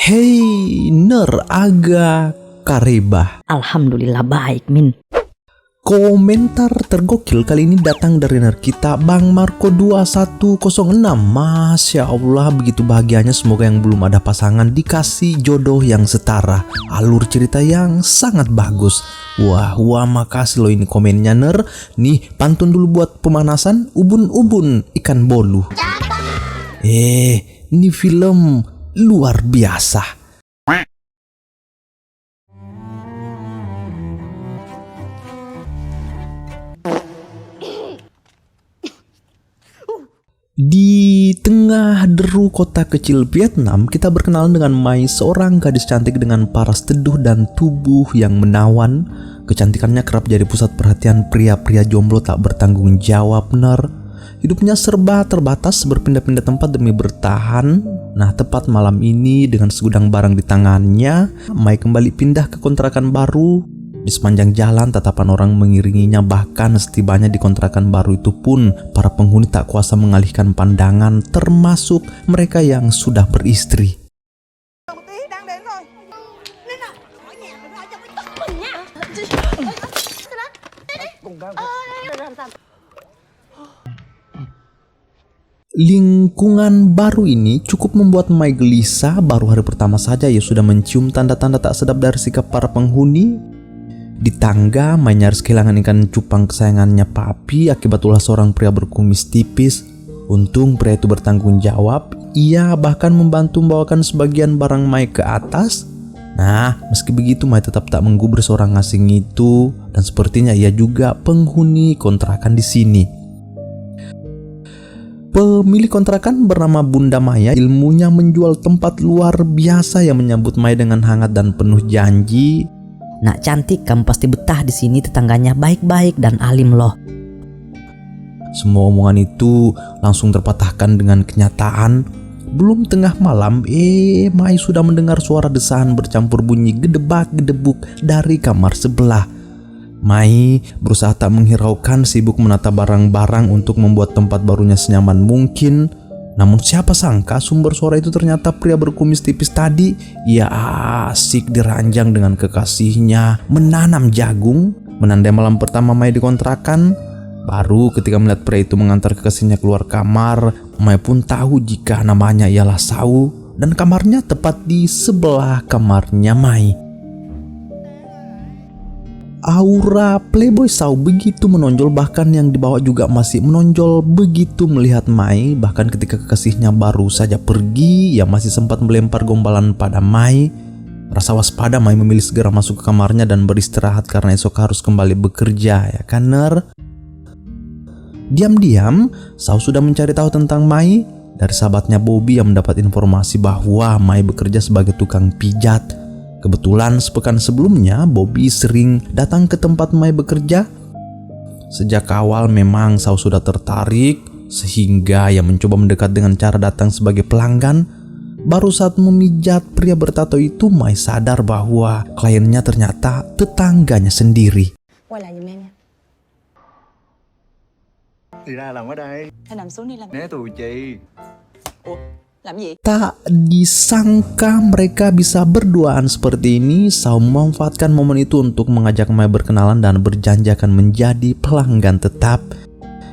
Hei, Ner Aga Karebah. Alhamdulillah baik, Min. Komentar tergokil kali ini datang dari ner kita Bang Marco 2106. Masya Allah, begitu bahagianya. Semoga yang belum ada pasangan dikasih jodoh yang setara. Alur cerita yang sangat bagus. Wah, makasih loh ini komennya ner. Nih, pantun dulu buat pemanasan. Ubun-ubun ikan bolu. Ini film luar biasa. Di tengah deru kota kecil Vietnam, kita berkenalan dengan Mai, seorang gadis cantik dengan paras teduh dan tubuh yang menawan. Kecantikannya kerap jadi pusat perhatian pria-pria jomblo tak bertanggung jawab. Hidupnya serba terbatas, berpindah-pindah tempat demi bertahan. Nah, tepat malam ini dengan segudang barang di tangannya, Mai kembali pindah ke kontrakan baru. Di sepanjang jalan tatapan orang mengiringinya, bahkan setibanya di kontrakan baru itu pun para penghuni tak kuasa mengalihkan pandangan, termasuk mereka yang sudah beristri. Lingkungan baru ini cukup membuat Mai gelisah. Baru hari pertama saja ia sudah mencium tanda-tanda tak sedap dari sikap para penghuni. Di tangga, Mai nyaris kehilangan ikan cupang kesayangannya Papi akibat ulah seorang pria berkumis tipis. Untung pria itu bertanggung jawab. Ia bahkan membantu membawakan sebagian barang Mai ke atas. Nah, meski begitu Mai tetap tak menggubris orang asing itu, dan sepertinya ia juga penghuni kontrakan di sini. Pemilik kontrakan bernama Bunda Maya, ilmunya menjual tempat luar biasa yang menyambut Mai dengan hangat dan penuh janji. Nak cantik, kamu pasti betah di sini. Tetangganya baik-baik dan alim loh. Semua omongan itu langsung terpatahkan dengan kenyataan. Belum tengah malam, Mai sudah mendengar suara desahan bercampur bunyi gedebak-gedebuk dari kamar sebelah. Mai berusaha tak menghiraukan, sibuk menata barang-barang untuk membuat tempat barunya senyaman mungkin. Namun siapa sangka sumber suara itu ternyata pria berkumis tipis tadi. Ia asik diranjang dengan kekasihnya menanam jagung. Menandai malam pertama Mai di kontrakan. Baru ketika melihat pria itu mengantar kekasihnya keluar kamar, Mai pun tahu jika namanya ialah Sau, dan kamarnya tepat di sebelah kamarnya Mai. Aura playboy Sau begitu menonjol, bahkan yang dibawa juga masih menonjol begitu melihat Mai. Bahkan ketika kekasihnya baru saja pergi, ia masih sempat melempar gombalan pada Mai. Rasa waspada, Mai memilih segera masuk ke kamarnya dan beristirahat karena esok harus kembali bekerja, ya kan Ner? Diam-diam, Sau sudah mencari tahu tentang Mai. Dari sahabatnya Bobby yang mendapat informasi bahwa Mai bekerja sebagai tukang pijat. Kebetulan sepekan sebelumnya Bobby sering datang ke tempat Mai bekerja. Sejak awal memang Sau sudah tertarik, sehingga ia mencoba mendekat dengan cara datang sebagai pelanggan. Baru saat memijat pria bertato itu, Mai sadar bahwa kliennya ternyata tetangganya sendiri. Quay lại giùm em nha. Thì ra làm ở đây. Thôi nằm xuống đi làm. Né tù chị. Ủa, làm gì? Tak disangka mereka bisa berduaan seperti ini. Sau memanfaatkan momen itu untuk mengajak Mai berkenalan dan berjanji akan menjadi pelanggan tetap.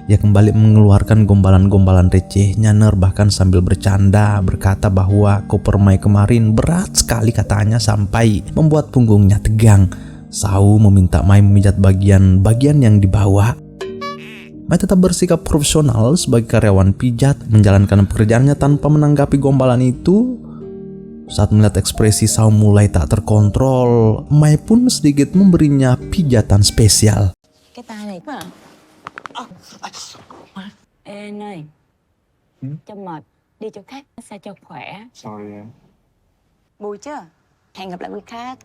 Ia kembali mengeluarkan gombalan-gombalan recehnya Ner, bahkan sambil bercanda berkata bahwa koper Mai kemarin berat sekali katanya sampai membuat punggungnya tegang. Sau meminta Mai memijat bagian-bagian yang dibawa. Mai tetap bersikap profesional sebagai karyawan pijat, menjalankan pekerjaannya tanpa menanggapi gombalan itu. Saat melihat ekspresi Sau mulai tak terkontrol, Mai pun sedikit memberinya pijatan spesial. Cái tay này mà. Ê anh ơi, cho mệt, đi chỗ khác sao cho khỏe. Sorry em. Vui chứ? Hẹn gặp lại bữa khác.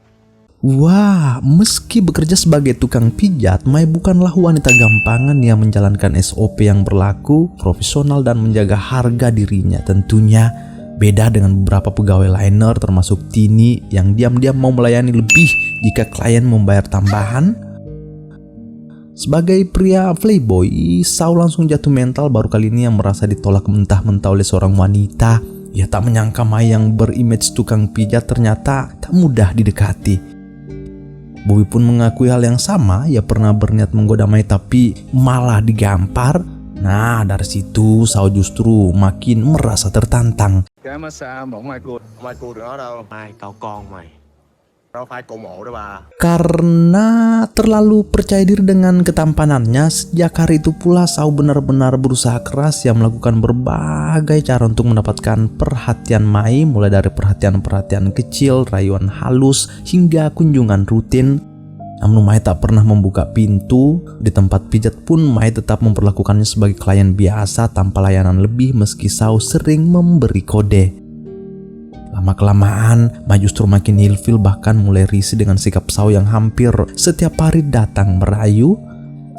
Wah, meski bekerja sebagai tukang pijat, Mai bukanlah wanita gampangan yang menjalankan SOP yang berlaku, profesional dan menjaga harga dirinya tentunya. Beda dengan beberapa pegawai lainer termasuk Tini yang diam-diam mau melayani lebih jika klien membayar tambahan. Sebagai pria playboy, Sau langsung jatuh mental baru kali ini yang merasa ditolak mentah-mentah oleh seorang wanita. Ia tak menyangka Mai yang berimage tukang pijat ternyata tak mudah didekati. Bobby pun mengakui hal yang sama. Ia pernah berniat menggoda Mai tapi malah digampar. Nah, dari situ Sao justru makin merasa tertantang. Cái massage mà không ai cua được nó đâu. Ai cậu con mày. Đâu phải cậu mộ đó bà. Karena terlalu percaya diri dengan ketampanannya, sejak hari itu pula Sao benar-benar berusaha keras yang melakukan berbagai cara untuk mendapatkan perhatian Mai, mulai dari perhatian-perhatian kecil, rayuan halus, hingga kunjungan rutin. Namun Mai tak pernah membuka pintu. Di tempat pijat pun Mai tetap memperlakukannya sebagai klien biasa tanpa layanan lebih meski Sao sering memberi kode. Lama-kelamaan Mai justru makin ilfil, bahkan mulai risih dengan sikap Sao yang hampir setiap hari datang merayu.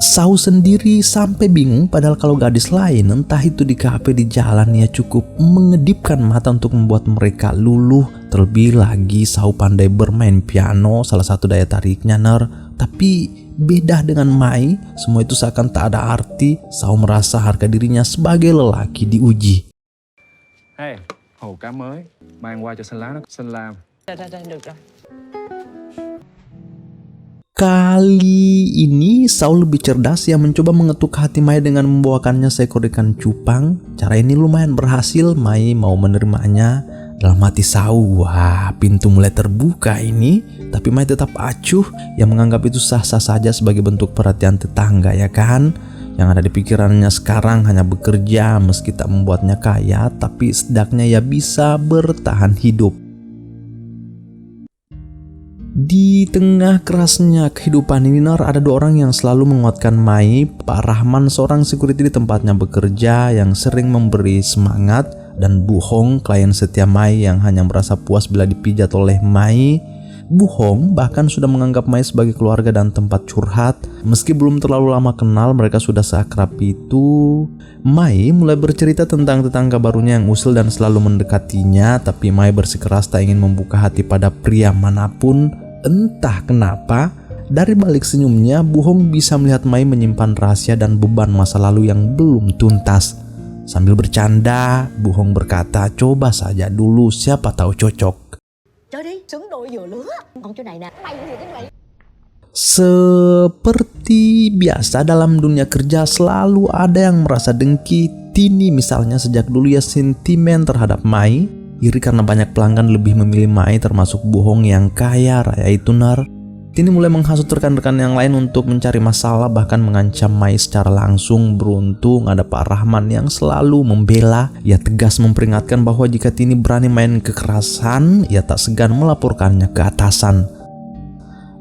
Sao sendiri sampai bingung, padahal kalau gadis lain entah itu di kafe, di jalan, ia cukup mengedipkan mata untuk membuat mereka luluh. Terlebih lagi Sao pandai bermain piano, salah satu daya tariknya tapi beda dengan Mai, semua itu seakan tak ada arti. Sao merasa harga dirinya sebagai lelaki diuji. Hey, hồ cá mới. Mang qua cho xanh lá nó xanh lam. Được rồi. Kali ini Sao lebih cerdas. Ia mencoba mengetuk hati Mai dengan membawakannya seekor ikan cupang. Cara ini lumayan berhasil. Mai mau menerimanya. Dalam hati Sao, wah, pintu mulai terbuka ini. Tapi Mai tetap acuh, yang menganggap itu sah-sah saja sebagai bentuk perhatian tetangga, ya kan? Yang ada di pikirannya sekarang hanya bekerja, meski tak membuatnya kaya, tapi setidaknya ia bisa bertahan hidup. Di tengah kerasnya kehidupan ini, ada dua orang yang selalu menguatkan Mai. Pak Rahman, seorang security di tempatnya bekerja yang sering memberi semangat, dan Bu Hong, klien setia Mai yang hanya merasa puas bila dipijat oleh Mai. Bu Hong bahkan sudah menganggap Mai sebagai keluarga dan tempat curhat. Meski belum terlalu lama kenal, mereka sudah seakrab itu. Mai mulai bercerita tentang tetangga barunya yang usil dan selalu mendekatinya, tapi Mai bersikeras tak ingin membuka hati pada pria manapun. Entah kenapa, dari balik senyumnya, Bu Hong bisa melihat Mai menyimpan rahasia dan beban masa lalu yang belum tuntas. Sambil bercanda, Bu Hong berkata, coba saja dulu, siapa tahu cocok. Seperti biasa dalam dunia kerja, selalu ada yang merasa dengki. Tini misalnya sejak dulu ia sentimen terhadap Mai, iri karena banyak pelanggan lebih memilih Mai, termasuk Bu Hong yang kaya raya itu. Tini mulai menghasut rekan-rekan yang lain untuk mencari masalah, bahkan mengancam Mai secara langsung. Beruntung ada Pak Rahman yang selalu membela. Ia tegas memperingatkan bahwa jika Tini berani main kekerasan, ia tak segan melaporkannya ke atasan.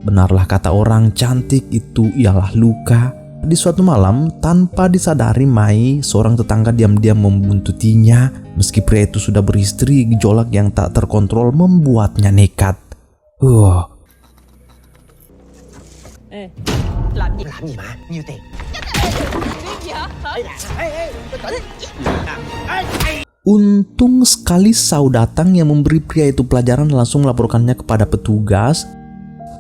Benarlah kata orang, cantik itu ialah luka. Di suatu malam, tanpa disadari Mai, seorang tetangga diam-diam membuntutinya. Meski pria itu sudah beristri, gejolak yang tak terkontrol membuatnya nekat. Làm gì mà? Nhiều tiền. Untung sekali Sao datang yang memberi pria itu pelajaran dan langsung melaporkannya kepada petugas.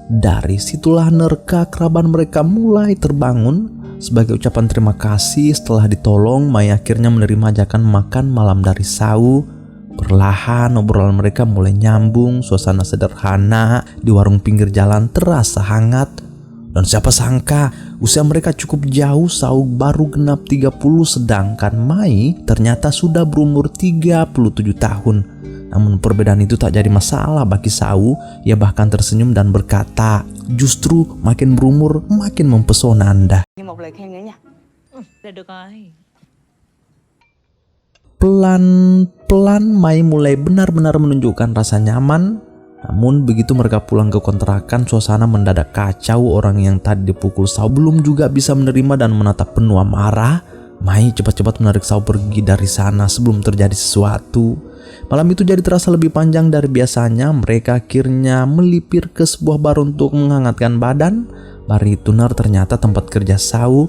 Dari situlah keakraban mereka mulai terbangun. Sebagai ucapan terima kasih setelah ditolong, Mai akhirnya menerima ajakan makan malam dari Sao. Perlahan obrolan mereka mulai nyambung. Suasana sederhana di warung pinggir jalan terasa hangat. Dan siapa sangka usia mereka cukup jauh. Sao baru genap 30, sedangkan Mai ternyata sudah berumur 37 tahun. Namun perbedaan itu tak jadi masalah bagi Sao. Ia bahkan tersenyum dan berkata, justru makin berumur makin mempesona Anda. một lời khen nữa nha. Được rồi. Pelan-pelan Mai mulai benar-benar menunjukkan rasa nyaman. Namun begitu mereka pulang ke kontrakan, suasana mendadak kacau. Orang yang tadi dipukul Sao belum juga bisa menerima dan menatap penuh amarah. Mai cepat-cepat menarik Sao pergi dari sana sebelum terjadi sesuatu. Malam itu jadi terasa lebih panjang dari biasanya. Mereka akhirnya melipir ke sebuah bar untuk menghangatkan badan. Bar itu ternyata tempat kerja Sao.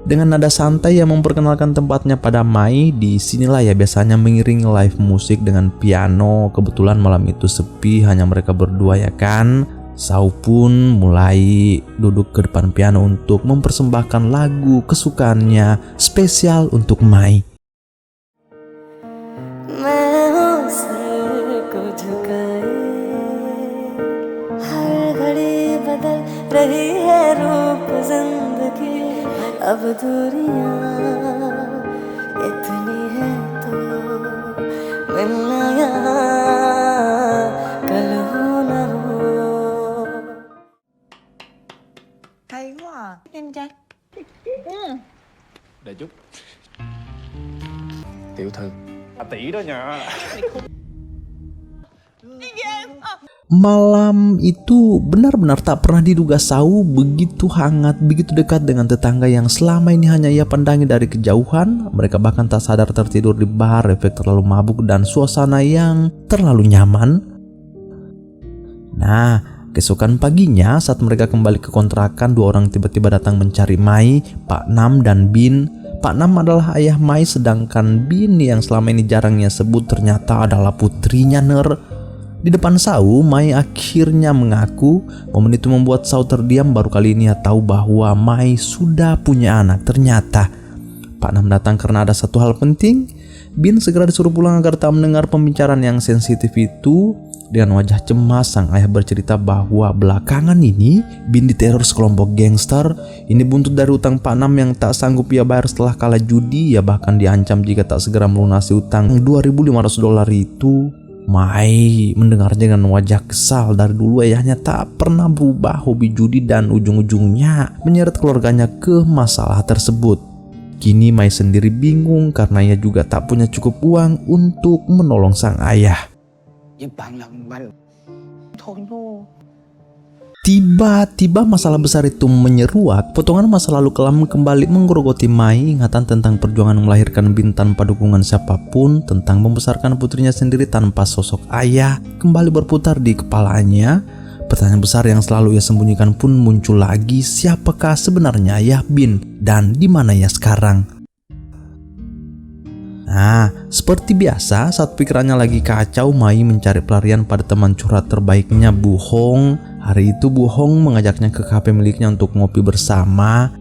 Dengan nada santai yang memperkenalkan tempatnya pada Mai. Di sinilah ya biasanya mengiringi live musik dengan piano. Kebetulan malam itu sepi, hanya mereka berdua, ya kan. Sao pun mulai duduk ke depan piano untuk mempersembahkan lagu kesukaannya spesial untuk Mai. मैं हूँ रही है रूप जिंदगी अब दूरियां इतनी है तो मिलना यहाँ कल हो न हो. Hay quá à. Nhanh chân. Để chút. Tiểu thư. Tỷ đó nha. Malam itu benar-benar tak pernah diduga Sau begitu hangat, begitu dekat dengan tetangga yang selama ini hanya ia pandangi dari kejauhan. Mereka bahkan tak sadar tertidur di bar, efek terlalu mabuk dan suasana yang terlalu nyaman. Nah, keesokan paginya saat mereka kembali ke kontrakan, dua orang tiba-tiba datang mencari Mai, Pak Nam dan Bin. Pak Nam adalah ayah Mai, sedangkan Bin yang selama ini jarang ia sebut ternyata adalah putrinya Ner. Di depan Sau, Mai akhirnya mengaku. Momen itu membuat Sau terdiam. Baru kali ini ia tahu bahwa Mai sudah punya anak. Ternyata Pak Nam datang karena ada satu hal penting. Bin segera disuruh pulang agar tak mendengar pembicaraan yang sensitif itu. Dengan wajah cemas, sang ayah bercerita bahwa belakangan ini Bin diteror sekelompok gangster. Ini buntut dari utang Pak Nam yang tak sanggup ia bayar setelah kalah judi. Ia bahkan diancam jika tak segera melunasi utang $2.500 itu. Mai mendengarnya dengan wajah kesal. Dari dulu ayahnya tak pernah berubah hobi judi dan ujung-ujungnya menyeret keluarganya ke masalah tersebut. Kini Mai sendiri bingung karena ia juga tak punya cukup uang untuk menolong sang ayah. Tiba-tiba masalah besar itu menyeruak. Potongan masa lalu kelam kembali menggerogoti Mai. Ingatan tentang perjuangan melahirkan Bin tanpa dukungan siapapun, tentang membesarkan putrinya sendiri tanpa sosok ayah, kembali berputar di kepalanya. Pertanyaan besar yang selalu ia sembunyikan pun muncul lagi. Siapakah sebenarnya ayah Bin dan di mana ia sekarang? Nah, seperti biasa saat pikirannya lagi kacau, Mai mencari pelarian pada teman curhat terbaiknya, Bu Hong. Hari itu Bu Hong mengajaknya ke kafe miliknya untuk ngopi bersama.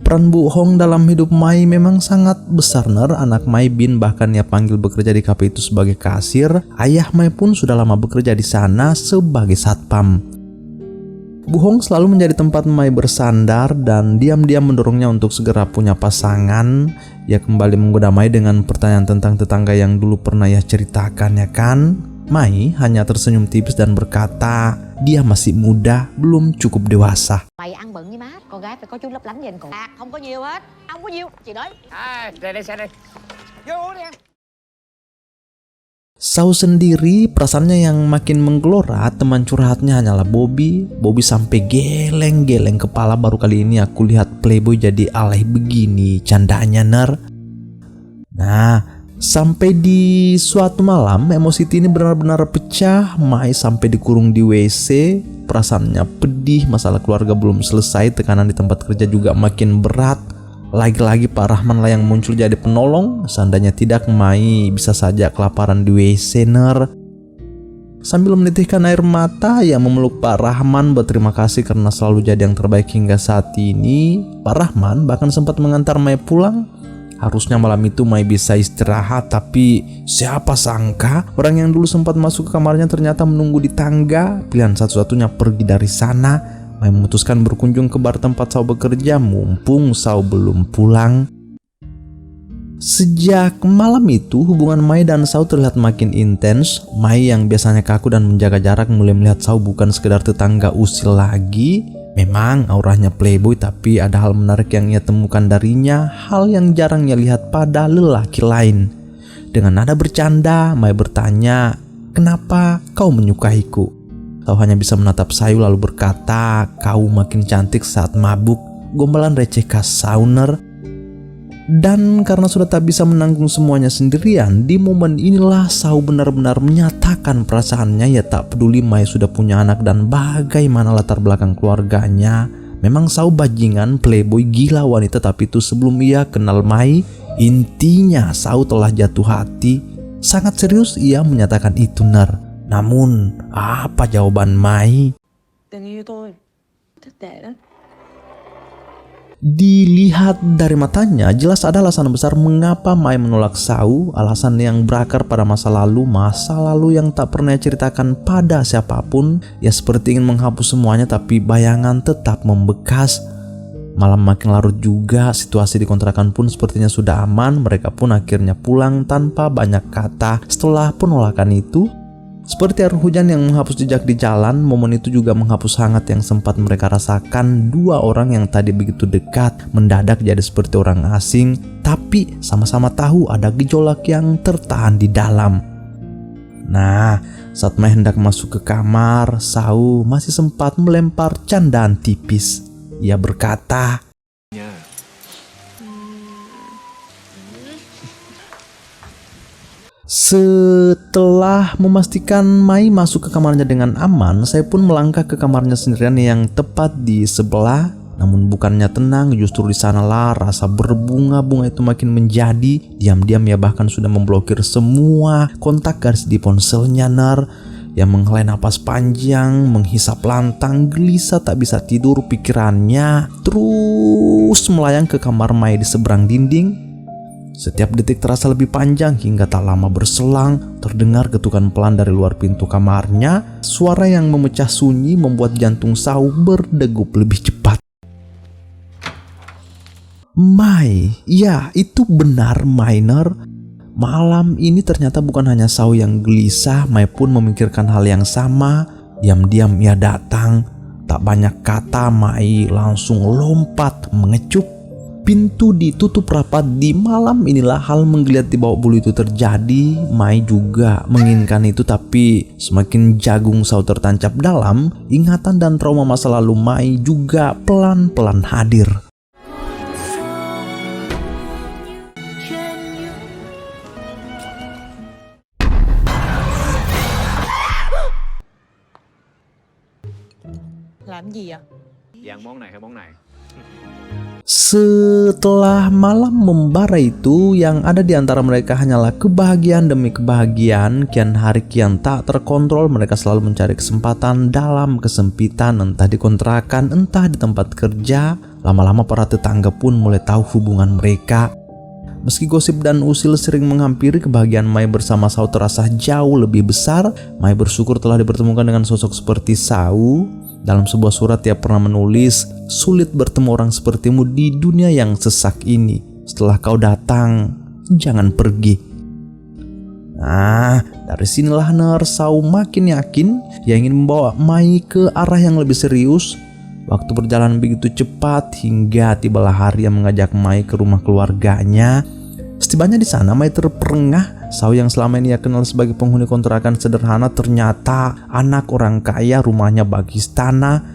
Peran Bu Hong dalam hidup Mai memang sangat besar. Anak Mai, Bin, bahkan ia panggil bekerja di kafe itu sebagai kasir. Ayah Mai pun sudah lama bekerja di sana sebagai satpam. Bu Hong selalu menjadi tempat Mai bersandar dan diam-diam mendorongnya untuk segera punya pasangan. Ia kembali menggoda Mai dengan pertanyaan tentang tetangga yang dulu pernah ia ceritakan, ya kan? Mai hanya tersenyum tipis dan berkata, dia masih muda, belum cukup dewasa. Mày ăn bận với má, con gái phải có chút lấp lánh với anh còn. Không có nhiều hết, không có nhiều, chị nói. Đây, xe đây. Vô đi em. Sau sendiri perasaannya yang makin menggelora. Teman curhatnya hanyalah Bobby. Bobby sampai geleng-geleng kepala. Baru kali ini aku lihat playboy jadi alay begini, candanya Ner. Nah, sampai di suatu malam emosi ini benar-benar pecah. Mai sampai dikurung di WC. Perasaannya pedih, masalah keluarga belum selesai, tekanan di tempat kerja juga makin berat. Lagi-lagi Pak Rahman lah yang muncul jadi penolong. Seandainya tidak, Mai bisa saja kelaparan di WC Ner. Sambil menitikkan air mata, ia memeluk Pak Rahman berterima kasih karena selalu jadi yang terbaik hingga saat ini. Pak Rahman bahkan sempat mengantar Mai pulang. Harusnya malam itu Mai bisa istirahat, tapi siapa sangka orang yang dulu sempat masuk ke kamarnya ternyata menunggu di tangga. Pilihan satu-satunya pergi dari sana. Mai memutuskan berkunjung ke bar tempat Sau bekerja, mumpung Sau belum pulang. Sejak malam itu hubungan Mai dan Sau terlihat makin intens. Mai yang biasanya kaku dan menjaga jarak mulai melihat Sau bukan sekedar tetangga usil lagi. Memang auranya playboy, tapi ada hal menarik yang ia temukan darinya, hal yang jarang ia lihat pada lelaki lain. Dengan nada bercanda, Mai bertanya, "Kenapa kau menyukaiku?" Sau hanya bisa menatap Sayu lalu berkata, "Kau makin cantik saat mabuk." Gombalan receh khas Sauner. Dan karena sudah tak bisa menanggung semuanya sendirian, di momen inilah Sau benar-benar menyatakan perasaannya. Ia tak peduli Mai sudah punya anak dan bagaimana latar belakang keluarganya. Memang Sau bajingan, playboy, gila wanita, tapi itu sebelum ia kenal Mai. Intinya Sau telah jatuh hati. Sangat serius ia menyatakan itu Ner. Namun, apa jawaban Mai? Tình yêu tôi thích tệ lắm. Dilihat dari matanya, jelas ada alasan besar mengapa Mai menolak Sau, alasan yang berakar pada masa lalu yang tak pernah ceritakan pada siapapun. Ya seperti ingin menghapus semuanya, tapi bayangan tetap membekas. Malam makin larut juga, situasi di kontrakan pun sepertinya sudah aman. Mereka pun akhirnya pulang tanpa banyak kata. Setelah penolakan itu, seperti air hujan yang menghapus jejak di jalan, momen itu juga menghapus hangat yang sempat mereka rasakan. Dua orang yang tadi begitu dekat mendadak jadi seperti orang asing, tapi sama-sama tahu ada gejolak yang tertahan di dalam. Nah, saat Mai hendak masuk ke kamar, Sau masih sempat melempar candaan tipis. Ia berkata, setelah memastikan Mai masuk ke kamarnya dengan aman, saya pun melangkah ke kamarnya sendirian yang tepat di sebelah. Namun bukannya tenang, justru di sanalah rasa berbunga-bunga itu makin menjadi. Diam-diam ia bahkan sudah memblokir semua kontak garis di ponselnya. Yang menghela napas panjang, menghisap lantang, gelisah tak bisa tidur. Pikirannya terus melayang ke kamar Mai di seberang dinding. Setiap detik terasa lebih panjang hingga tak lama berselang terdengar ketukan pelan dari luar pintu kamarnya. Suara yang memecah sunyi membuat jantung Sau berdegup lebih cepat. Mai, ya itu benar Minor. Malam ini ternyata bukan hanya Sau yang gelisah, Mai pun memikirkan hal yang sama. Diam-diam ia datang. Tak banyak kata, Mai langsung lompat mengecup. Pintu ditutup rapat. Di malam inilah hal menggeliat di bawah bulu itu terjadi. Mai juga menginginkan itu, tapi semakin jagung Sau tertancap dalam, ingatan dan trauma masa lalu Mai juga pelan-pelan hadir. Làm gì ạ? Dạng món này hay món này? Setelah malam membara itu, yang ada di antara mereka hanyalah kebahagiaan demi kebahagiaan. Kian hari kian tak terkontrol, mereka selalu mencari kesempatan dalam kesempitan, entah di kontrakan, entah di tempat kerja. Lama-lama para tetangga pun mulai tahu hubungan mereka. Meski gosip dan usil sering menghampiri, kebahagiaan Mai bersama Sau terasa jauh lebih besar. Mai bersyukur telah dipertemukan dengan sosok seperti Sau. Dalam sebuah surat ia pernah menulis, sulit bertemu orang sepertimu di dunia yang sesak ini. Setelah kau datang, jangan pergi. Nah, dari sinilah Sau makin yakin ia ingin membawa Mai ke arah yang lebih serius. Waktu berjalan begitu cepat hingga tibalah hari yang mengajak Mai ke rumah keluarganya. Setibanya di sana, Mai terperengah. Sau yang selama ini ia kenal sebagai penghuni kontrakan sederhana ternyata anak orang kaya, rumahnya bagis tanah.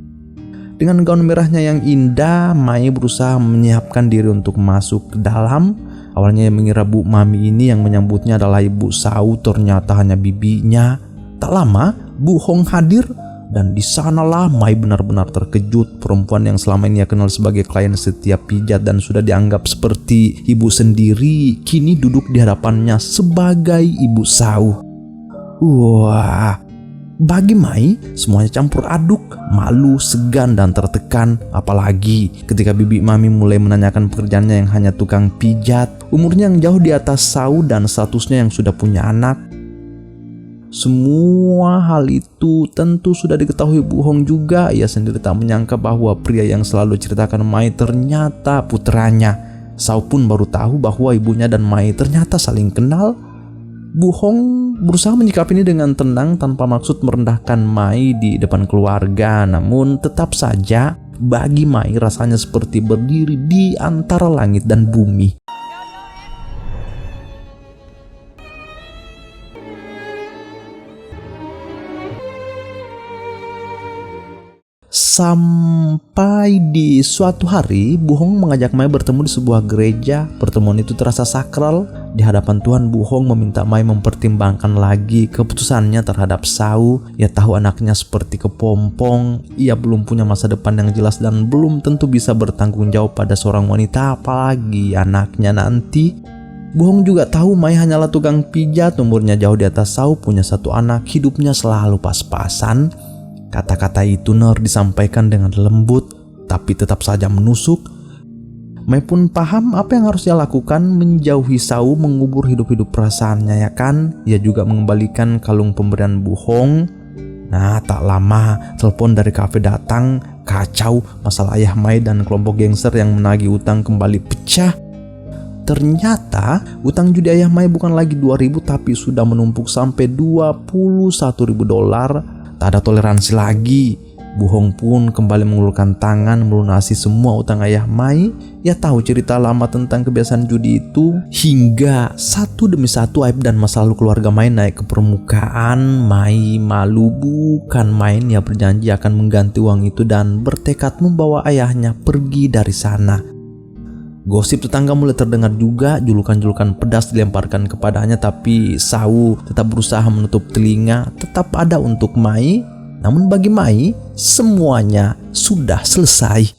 Dengan gaun merahnya yang indah, Mai berusaha menyiapkan diri untuk masuk ke dalam. Awalnya ia mengira Bu Mami ini yang menyambutnya adalah ibu Sau, ternyata hanya bibinya. Tak lama, Bu Hong hadir. Dan di sanalah Mai benar-benar terkejut. Perempuan yang selama ini ia kenal sebagai klien setiap pijat dan sudah dianggap seperti ibu sendiri, kini duduk di hadapannya sebagai ibu Sau. Wah, bagi Mai semuanya campur aduk, malu, segan, dan tertekan. Apalagi ketika bibi Mami mulai menanyakan pekerjaannya yang hanya tukang pijat, umurnya yang jauh di atas Sau dan statusnya yang sudah punya anak. Semua hal itu tentu sudah diketahui Bu Hong juga. Ia sendiri tak menyangka bahwa pria yang selalu ceritakan Mai ternyata putranya. Sau pun baru tahu bahwa ibunya dan Mai ternyata saling kenal. Bu Hong berusaha menyikapi ini dengan tenang tanpa maksud merendahkan Mai di depan keluarga. Namun tetap saja bagi Mai rasanya seperti berdiri di antara langit dan bumi. Sampai di suatu hari, Bu Hong mengajak Mai bertemu di sebuah gereja. Pertemuan itu terasa sakral. Di hadapan Tuhan, Bu Hong meminta Mai mempertimbangkan lagi keputusannya terhadap Sau. Ia tahu anaknya seperti kepompong. Ia belum punya masa depan yang jelas dan belum tentu bisa bertanggung jawab pada seorang wanita, apalagi anaknya nanti. Bu Hong juga tahu Mai hanyalah tukang pijat, umurnya jauh di atas Sau, punya satu anak, hidupnya selalu pas-pasan. Kata-kata itu disampaikan dengan lembut, tapi tetap saja menusuk. Mai pun paham apa yang harus ia lakukan, menjauhi Sau, mengubur hidup-hidup perasaannya ya kan. Ia juga mengembalikan kalung pemberian Bu Hong. Nah, tak lama telepon dari kafe datang. Kacau, masalah ayah Mai dan kelompok gangster yang menagih utang kembali pecah. Ternyata utang judi ayah Mai bukan lagi 2.000 tapi sudah menumpuk sampai 21.000 dolar. Tak ada toleransi lagi. Bu Hong pun kembali mengulurkan tangan melunasi semua utang ayah Mai. Ia tahu cerita lama tentang kebiasaan judi itu, hingga satu demi satu aib dan masa lalu keluarga Mai naik ke permukaan. Mai malu bukan main. Ia berjanji akan mengganti uang itu dan bertekad membawa ayahnya pergi dari sana. Gosip tetangga mulai terdengar juga, julukan-julukan pedas dilemparkan kepadanya, tapi Sau tetap berusaha menutup telinga. Tetap ada untuk Mai. Namun bagi Mai, semuanya sudah selesai.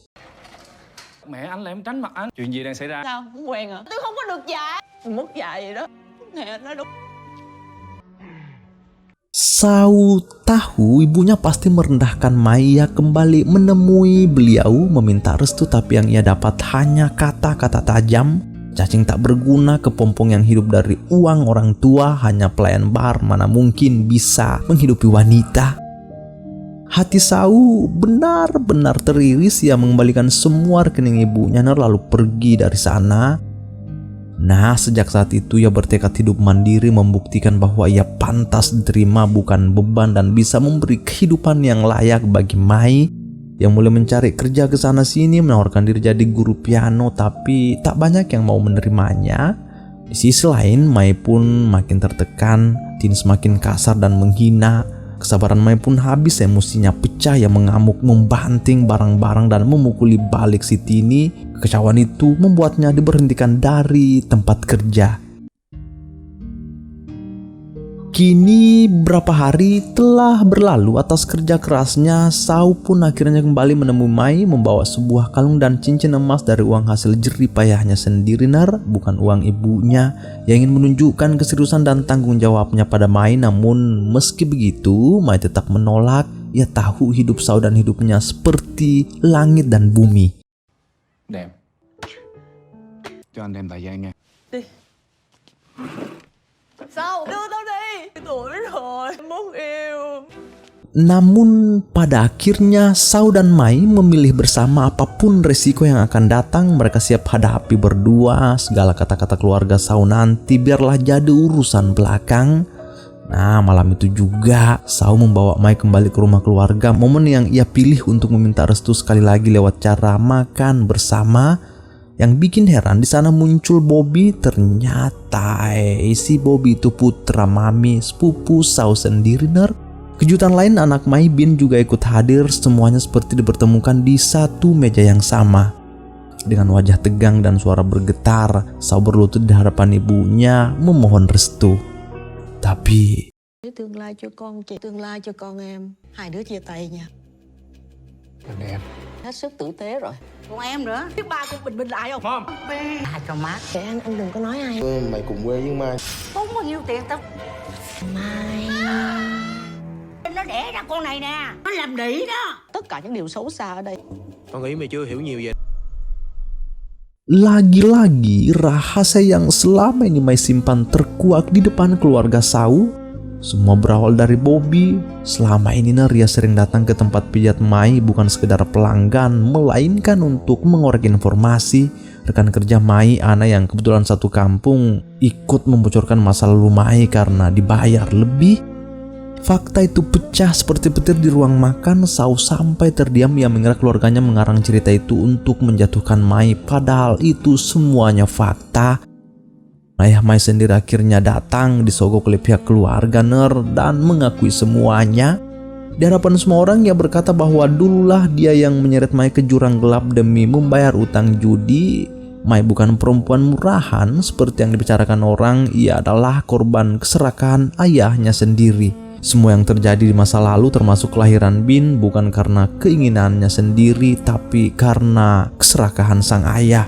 Mẹ anh là em tránh mặt anh. Chuyện gì đang xảy ra? Sao? Không quen à? Tôi không có được dạy. Mất dạy vậy đó. Nè, nói đúng. Sau tahu ibunya pasti merendahkan Mai. Ia kembali menemui beliau meminta restu, tapi yang ia dapat hanya kata-kata tajam. Cacing tak berguna, kepompong yang hidup dari uang orang tua, hanya pelayan bar, mana mungkin bisa menghidupi wanita. Hati Sau benar-benar teriris. Ia mengembalikan semua rekening ibunya lalu pergi dari sana. Nah, sejak saat itu ia bertekad hidup mandiri, membuktikan bahwa ia pantas diterima, bukan beban, dan bisa memberi kehidupan yang layak bagi Mai yang mulai mencari kerja ke sana sini, menawarkan diri jadi guru piano, tapi tak banyak yang mau menerimanya. Di sisi lain, Mai pun makin tertekan, Tin semakin kasar dan menghina. Kesabaran Mai pun habis, emosinya pecah. Ia mengamuk, membanting barang-barang dan memukuli balik si Tini. Kekecauan itu membuatnya diberhentikan dari tempat kerja. Kini berapa hari telah berlalu atas kerja kerasnya. Sau pun akhirnya kembali menemui Mai membawa sebuah kalung dan cincin emas dari uang hasil jerih payahnya sendiri, bukan uang ibunya. Yang ingin menunjukkan keseriusan dan tanggung jawabnya pada Mai. Namun meski begitu, Mai tetap menolak. Ia tahu hidup Sau dan hidupnya seperti langit dan bumi. Đẹp. Cho anh đem tờ giấy nha. Sao? Đưa tao đi. Tuổi rồi. Muốn yêu. Namun pada akhirnya Sau dan Mai memilih bersama apapun resiko yang akan datang. Mereka siap hadapi berdua. Segala kata-kata keluarga Sau nanti biarlah jadi urusan belakang. Nah, malam itu juga Sau membawa Mai kembali ke rumah keluarga. Momen yang ia pilih untuk meminta restu sekali lagi lewat cara makan bersama. Yang bikin heran, di sana muncul Bobby. Ternyata si Bobby itu putra Mami, sepupu Sau sendiri. Kejutan lain, anak Mai, Bin, juga ikut hadir. Semuanya seperti dipertemukan di satu meja yang sama. Dengan wajah tegang dan suara bergetar, Sau berlutut di hadapan ibunya memohon restu. Tapi Tương lai cho con chị, tương lai cho con em. Hai đứa chia tay nha. Anh em. Hết sức tử tế rồi. Còn em nữa. Biết ba con bình lại không? Không. À cho má. Để anh đừng có nói ai. Mày cùng quê với Mai. Không bao nhiêu tiền tao. Mai. Nó đẻ ra con này nè. Nó làm đĩ đó. Tất cả những điều xấu xa ở đây. Tao nghĩ mày chưa hiểu nhiều về. lagi-lagi rahasia yang selama ini Mai simpan terkuak di depan keluarga Sau. Semua berawal dari Bobby. Selama ini Ria sering datang ke tempat pijat Mai bukan sekedar pelanggan, melainkan untuk mengorek informasi. Rekan kerja Mai, Ana yang kebetulan satu kampung, ikut membocorkan masa lalu Mai karena dibayar lebih. Fakta itu pecah seperti petir di ruang makan. Sau sampai terdiam. Ia mengira keluarganya mengarang cerita itu untuk menjatuhkan Mai, padahal itu semuanya fakta. Ayah Mai sendiri akhirnya datang, disogok oleh pihak keluarga dan mengakui semuanya. Di hadapan semua orang ia berkata bahwa dululah dia yang menyeret Mai ke jurang gelap demi membayar utang judi. Mai bukan perempuan murahan seperti yang dibicarakan orang. Ia adalah korban keserakahan ayahnya sendiri. Semua yang terjadi di masa lalu termasuk kelahiran Bin bukan karena keinginannya sendiri, tapi karena keserakahan sang ayah.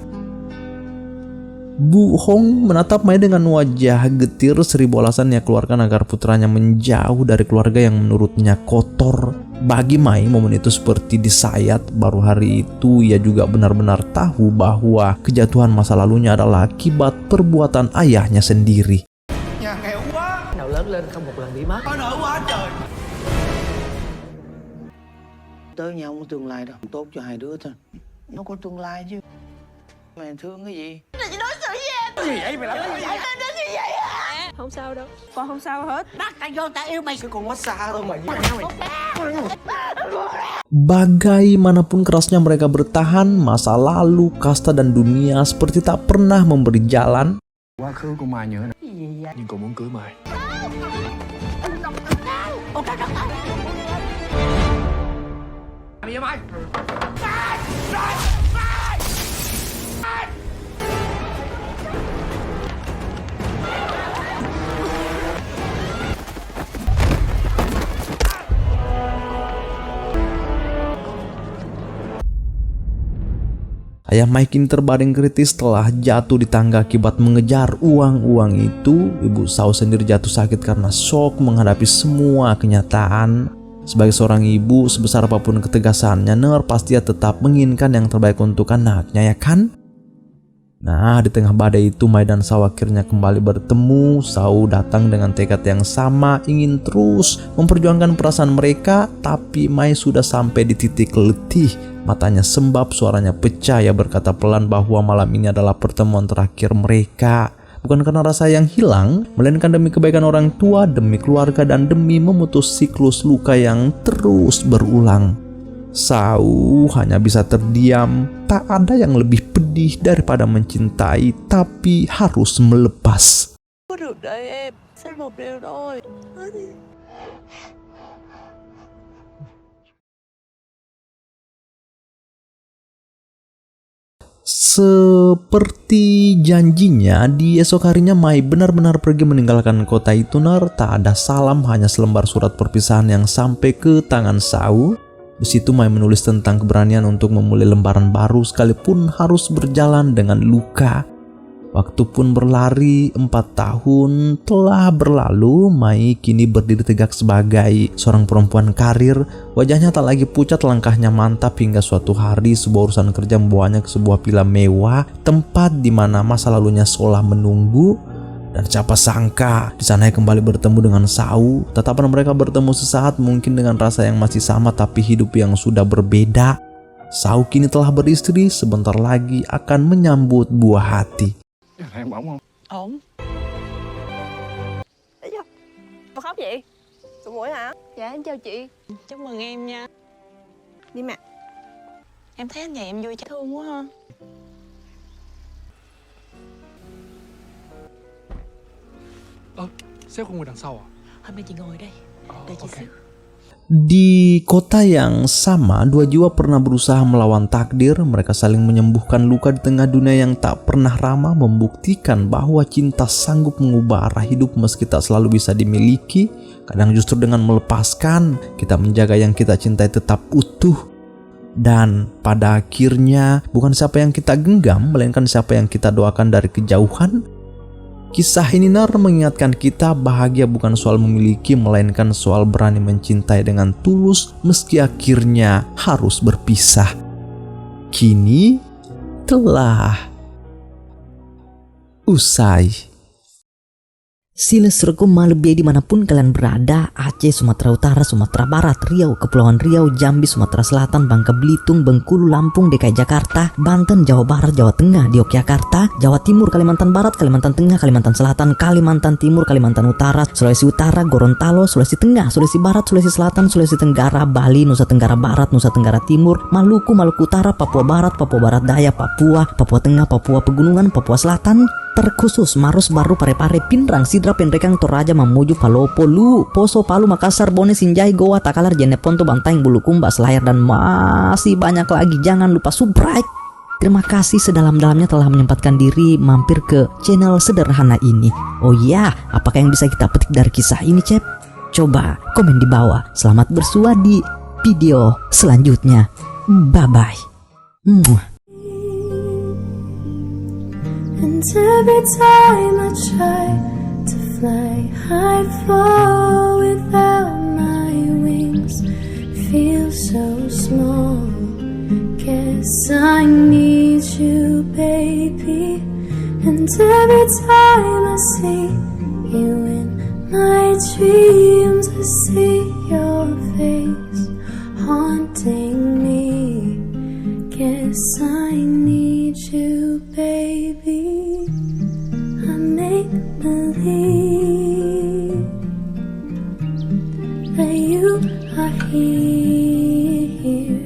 Bu Hong menatap Mai dengan wajah getir. 1000 alasan ia keluarkan agar putranya menjauh dari keluarga yang menurutnya kotor. Bagi Mai, momen itu seperti disayat. Baru hari itu ia juga benar-benar tahu bahwa kejatuhan masa lalunya adalah akibat perbuatan ayahnya sendiri. Nhà nghèo quá. Nào lớn lên không một lần bị mất. Có nợ quá trời. Tới nhau không có tương lai đâu. Tốt cho hai đứa thôi. Nó có tương lai chứ. Mày thương cái gì? Không sao đâu, con không sao hết. Bắt ta vô ta yêu mày. Cái con massage thôi mà. Bagaimanapun kerasnya mereka bertahan, masa lalu, kasta dan dunia seperti tak pernah memberi jalan. Quá khứ của Mai nhớ nè. Nhưng cô muốn cưới Mai. Bây giờ mày. Ayah Mai kini terbaring kritis setelah jatuh di tangga akibat mengejar uang-uang itu. Ibu Sao sendiri jatuh sakit karena shock menghadapi semua kenyataan. Sebagai seorang ibu, sebesar apapun ketegasannya, Ner pasti tetap menginginkan yang terbaik untuk anaknya, ya kan? Nah, di tengah badai itu, Mai dan Sao akhirnya kembali bertemu. Sao datang dengan tekad yang sama, ingin terus memperjuangkan perasaan mereka, tapi Mai sudah sampai di titik letih. Matanya sembab, suaranya pecah. Ia berkata pelan bahwa malam ini adalah pertemuan terakhir mereka. Bukan karena rasa yang hilang, melainkan demi kebaikan orang tua, demi keluarga, dan demi memutus siklus luka yang terus berulang. Sao hanya bisa terdiam. Tak ada yang lebih pedih daripada mencintai tapi harus melepas. Có được đây em, sẽ một điều thôi. Seperti janjinya, di esok harinya Mai benar-benar pergi meninggalkan kota itu. Tak ada salam, hanya selembar surat perpisahan yang sampai ke tangan Sao. Di situ Mai menulis tentang keberanian untuk memulai lembaran baru sekalipun harus berjalan dengan luka. Waktu pun berlari, 4 tahun telah berlalu. Mai kini berdiri tegak sebagai seorang perempuan karir. Wajahnya tak lagi pucat, langkahnya mantap, hingga suatu hari sebuah urusan kerja membawanya ke sebuah villa mewah, tempat di mana masa lalunya seolah menunggu. Dan siapa sangka di sana ia kembali bertemu dengan Sao. Tatapan mereka bertemu sesaat, mungkin dengan rasa yang masih sama tapi hidup yang sudah berbeda. Sao kini telah beristri, sebentar lagi akan menyambut buah hati. Em ổn không? Ổn. Đấy chưa? Con khóc vậy? Sụn mũi hả? Dạ em chào chị. Chúc mừng em nha. Đi mẹ. Em thấy anh nhà em vui chắc thương quá ha. Sếp không ngồi đằng sau à? Hôm nay chị ngồi đây. Để chị xíu. Di kota yang sama, dua jiwa pernah berusaha melawan takdir. Mereka saling menyembuhkan luka di tengah dunia yang tak pernah ramah, membuktikan bahwa cinta sanggup mengubah arah hidup meski tak selalu bisa dimiliki. Kadang justru dengan melepaskan, kita menjaga yang kita cintai tetap utuh. Dan pada akhirnya, bukan siapa yang kita genggam, melainkan siapa yang kita doakan dari kejauhan. Kisah ini mengingatkan kita bahagia bukan soal memiliki, melainkan soal berani mencintai dengan tulus meski akhirnya harus berpisah. Kini telah usai. Siles Rekum Malebe dimanapun kalian berada, Aceh, Sumatera Utara, Sumatera Barat, Riau, Kepulauan Riau, Jambi, Sumatera Selatan, Bangka Belitung, Bengkulu, Lampung, DKI Jakarta, Banten, Jawa Barat, Jawa Tengah, di Yogyakarta, Jawa Timur, Kalimantan Barat, Kalimantan Tengah, Kalimantan Selatan, Kalimantan Timur, Kalimantan Utara, Sulawesi Utara, Gorontalo, Sulawesi Tengah, Sulawesi Barat, Sulawesi Selatan, Sulawesi Tenggara, Bali, Nusa Tenggara Barat, Nusa Tenggara Timur, Maluku, Maluku Utara, Papua Barat, Papua Barat Daya, Papua, Papua Tengah, Papua Pegunungan, Papua Selatan, terkhusus Maros Baru, Parepare, Pinrang, Sidra, Penrekang, Toraja, Mamuju, Palopo, Lu, Poso, Palu, Makassar, Bone, Sinjai, Goa, Takalar, Jeneponto, Bantaeng, Bulukumba, Selayar, dan masih banyak lagi. Jangan lupa subscribe. Terima kasih sedalam-dalamnya telah menyempatkan diri mampir ke channel sederhana ini. Oh iya, apakah yang bisa kita petik dari kisah ini, Cep? Coba komen di bawah. Selamat bersua di video selanjutnya. Bye-bye. And every time I try to fly, I'd fall without my wings. feel so small. Guess I need you, baby. And every time I see you in my dreams, I see your face haunting me. Guess I need you, baby. I make believe that you are here.